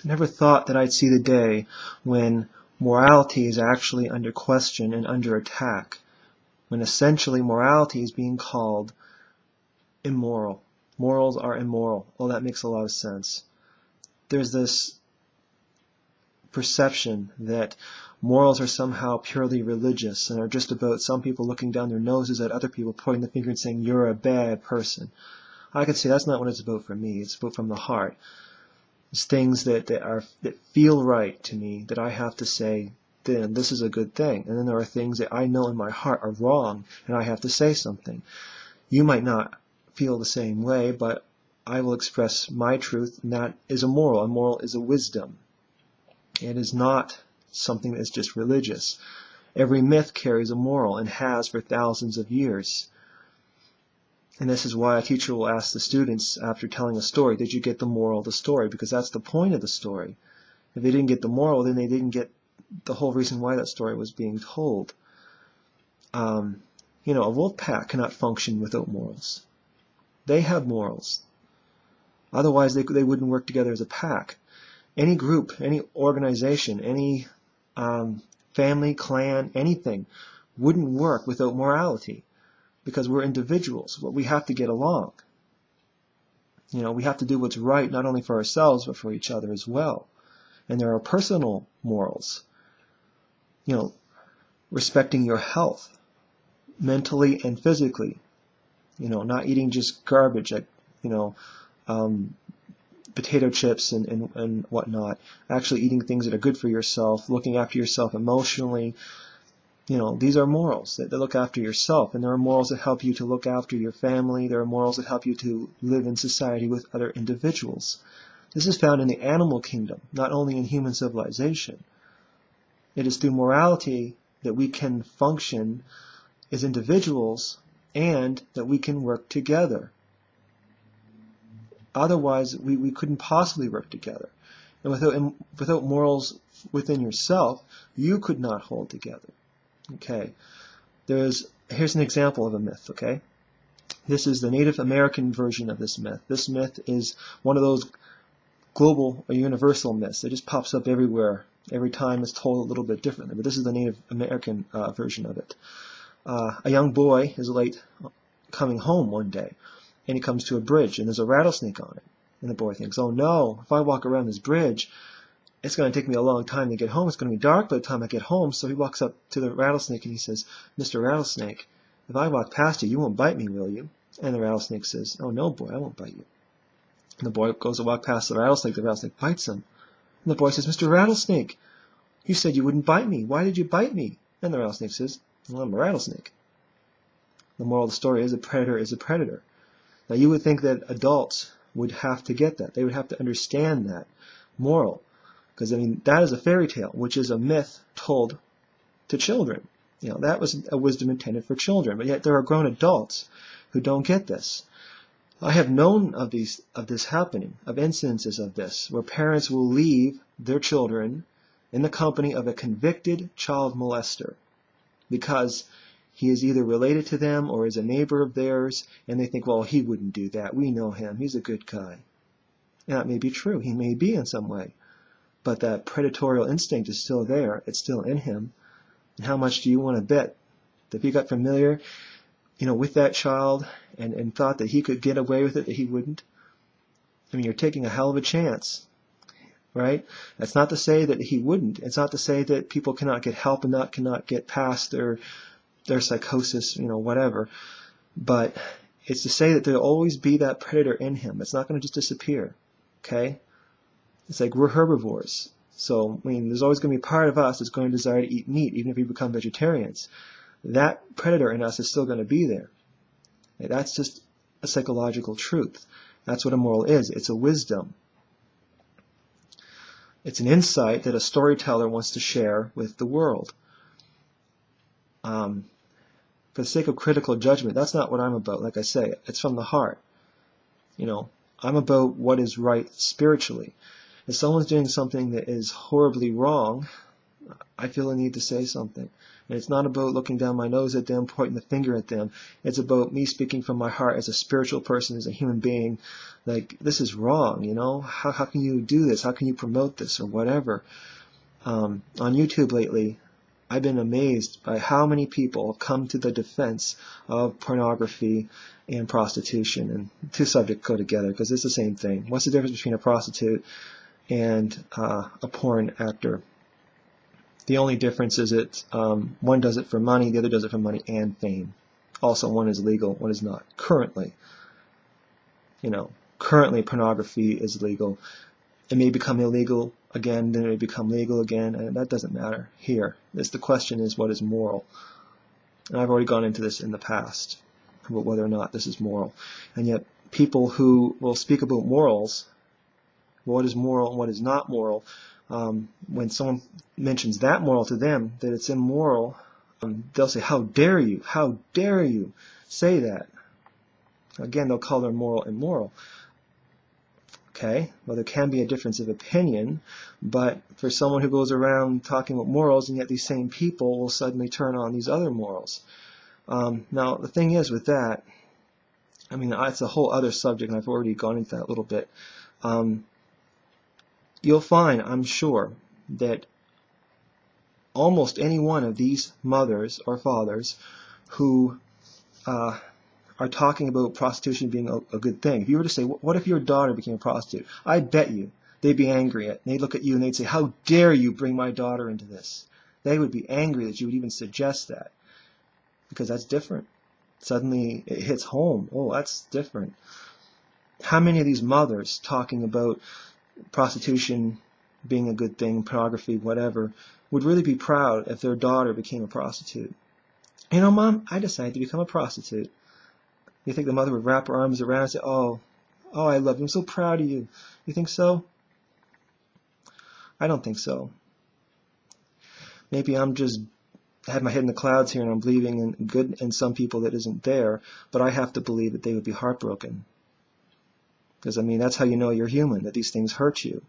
I never thought that I'd see the day when morality is actually under question and under attack, when essentially morality is being called immoral. Morals are immoral. Oh, that makes a lot of sense. There's this perception that morals are somehow purely religious and are just about some people looking down their noses at other people, pointing the finger and saying, you're a bad person. I can say that's not what it's about for me. It's about from the heart. It's things that feel right to me that I have to say, then this is a good thing. And then there are things that I know in my heart are wrong, and I have to say something. You might not feel the same way, but I will express my truth, and that is a moral. A moral is a wisdom. It is not something that is just religious. Every myth carries a moral and has for thousands of years. And this is why a teacher will ask the students after telling a story, did you get the moral of the story? Because that's the point of the story. If they didn't get the moral, then they didn't get the whole reason why that story was being told. A wolf pack cannot function without morals. They have morals. Otherwise, they wouldn't work together as a pack. Any group, any organization, any family, clan, anything wouldn't work without morality because we're individuals. But we have to get along. We have to do what's right not only for ourselves but for each other as well. And there are personal morals. Respecting your health, mentally and physically. Not eating just garbage like, potato chips and whatnot. Actually eating things that are good for yourself, looking after yourself emotionally. These are morals that look after yourself. And there are morals that help you to look after your family. There are morals that help you to live in society with other individuals. This is found in the animal kingdom, not only in human civilization. It is through morality that we can function as individuals and that we can work together. Otherwise, we couldn't possibly work together. And without morals within yourself, you could not hold together. Okay. Here's an example of a myth, okay? This is the Native American version of this myth. This myth is one of those global or universal myths. It just pops up everywhere. Every time it's told a little bit differently. But this is the Native American version of it. A young boy is late coming home one day, and he comes to a bridge, and there's a rattlesnake on it. And the boy thinks, oh no, if I walk around this bridge, it's going to take me a long time to get home. It's going to be dark by the time I get home. So he walks up to the rattlesnake and he says, Mr. Rattlesnake, if I walk past you, you won't bite me, will you? And the rattlesnake says, oh no, boy, I won't bite you. And the boy goes to walk past the rattlesnake bites him. And the boy says, Mr. Rattlesnake, you said you wouldn't bite me. Why did you bite me? And the rattlesnake says, well, I'm a rattlesnake. The moral of the story is a predator is a predator. Now you would think that adults would have to get that. They would have to understand that moral. Because, that is a fairy tale, which is a myth told to children. That was a wisdom intended for children. But yet there are grown adults who don't get this. I have known of this happening, of instances of this, where parents will leave their children in the company of a convicted child molester because he is either related to them or is a neighbor of theirs, and they think, well, he wouldn't do that. We know him. He's a good guy. And that may be true. He may be in some way. But that predatorial instinct is still there. It's still in him. And how much do you want to bet that if he got familiar, with that child and thought that he could get away with it, that he wouldn't? You're taking a hell of a chance, right? That's not to say that he wouldn't. It's not to say that people cannot get help and cannot get past their psychosis, whatever. But it's to say that there'll always be that predator in him. It's not going to just disappear, okay? It's like we're herbivores. So, there's always going to be a part of us that's going to desire to eat meat, even if we become vegetarians. That predator in us is still going to be there. That's just a psychological truth. That's what a moral is. It's a wisdom. It's an insight that a storyteller wants to share with the world. For the sake of critical judgment, that's not what I'm about. Like I say, it's from the heart. I'm about what is right spiritually. If someone's doing something that is horribly wrong, I feel a need to say something. And it's not about looking down my nose at them, pointing the finger at them. It's about me speaking from my heart as a spiritual person, as a human being. Like, this is wrong, you know? How can you do this? How can you promote this or whatever? On YouTube lately, I've been amazed by how many people have come to the defense of pornography and prostitution. And two subjects go together because it's the same thing. What's the difference between a prostitute and a porn actor? The only difference is that one does it for money, the other does it for money and fame. Also, one is legal, one is not. Currently, currently pornography is legal. It may become illegal again, then it may become legal again, and that doesn't matter here. The question is, what is moral? And I've already gone into this in the past, about whether or not this is moral. And yet, people who will speak about morals, what is moral and what is not moral, when someone mentions that moral to them, that it's immoral, they'll say, how dare you say that? Again, they'll call their moral immoral. Okay, well, there can be a difference of opinion, but for someone who goes around talking about morals, and yet these same people will suddenly turn on these other morals. Now, the thing is with that, I mean, it's a whole other subject, and I've already gone into that a little bit. You'll find, I'm sure, that almost any one of these mothers or fathers who are talking about prostitution being a good thing, if you were to say, what if your daughter became a prostitute? I bet you they'd be angry at, and they'd look at you and they'd say, how dare you bring my daughter into this? They would be angry that you would even suggest that, because that's different. Suddenly it hits home. Oh, that's different. How many of these mothers talking about prostitution being a good thing, pornography, whatever, would really be proud if their daughter became a prostitute? You know, Mom, I decided to become a prostitute. You think the mother would wrap her arms around and say, oh, I love you, I'm so proud of you. You think so? I don't think so. Maybe I'm just had my head in the clouds here and I'm believing in good in some people that isn't there, but I have to believe that they would be heartbroken. Because, I mean, that's how you know you're human, that these things hurt you.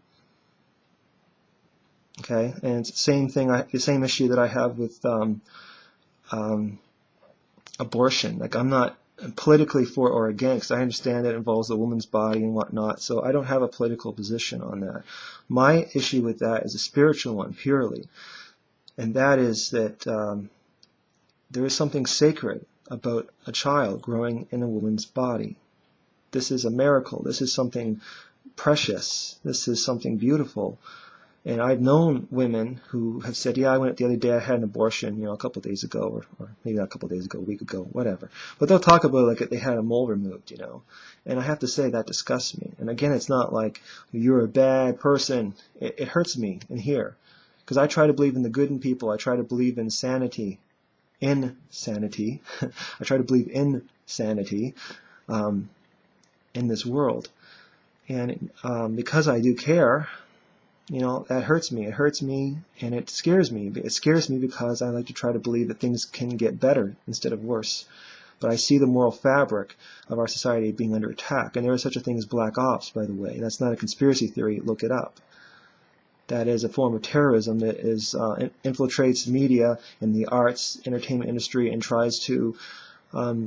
Okay? And it's the same thing, the same issue that I have with abortion. Like, I'm not politically for or against. I understand it involves the woman's body and whatnot, so I don't have a political position on that. My issue with that is a spiritual one, purely. And that is that there is something sacred about a child growing in a woman's body. This is a miracle. This is something precious. This is something beautiful. And I've known women who have said, yeah, I went the other day, I had an abortion, a couple of days ago, or maybe not a couple of days ago, a week ago, whatever. But they'll talk about like they had a mole removed, And I have to say that disgusts me. And again, it's not like you're a bad person. It hurts me in here. Because I try to believe in the good in people. I try to believe in sanity. Insanity. I try to believe in sanity in this world. And because I do care, that hurts me. It hurts me and it scares me. It scares me because I like to try to believe that things can get better instead of worse. But I see the moral fabric of our society being under attack. And there is such a thing as black ops, by the way. That's not a conspiracy theory. Look it up. That is a form of terrorism that infiltrates media and the arts, entertainment industry, and tries to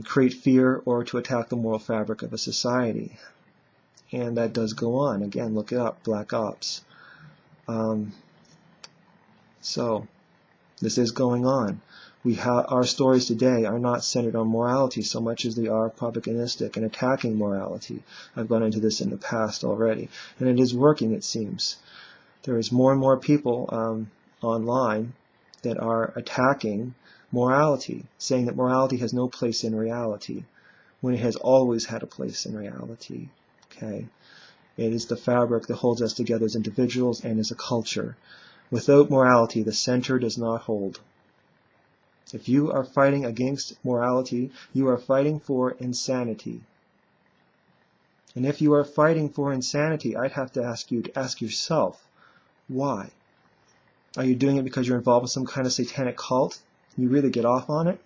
create fear or to attack the moral fabric of a society. And that does go on. Again, look it up, black ops. So, this is going on. Our stories today are not centered on morality so much as they are propagandistic and attacking morality. I've gone into this in the past already. And it is working, it seems. There is more and more people online that are attacking morality, saying that morality has no place in reality, when it has always had a place in reality. Okay? It is the fabric that holds us together as individuals and as a culture. Without morality, the center does not hold. If you are fighting against morality, you are fighting for insanity. And if you are fighting for insanity, I'd have to ask you to ask yourself, why? Are you doing it because you're involved in some kind of satanic cult? You really get off on it?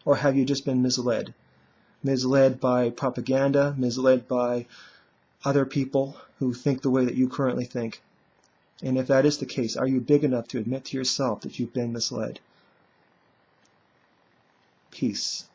Or have you just been misled? Misled by propaganda, misled by other people who think the way that you currently think. And if that is the case, are you big enough to admit to yourself that you've been misled? Peace.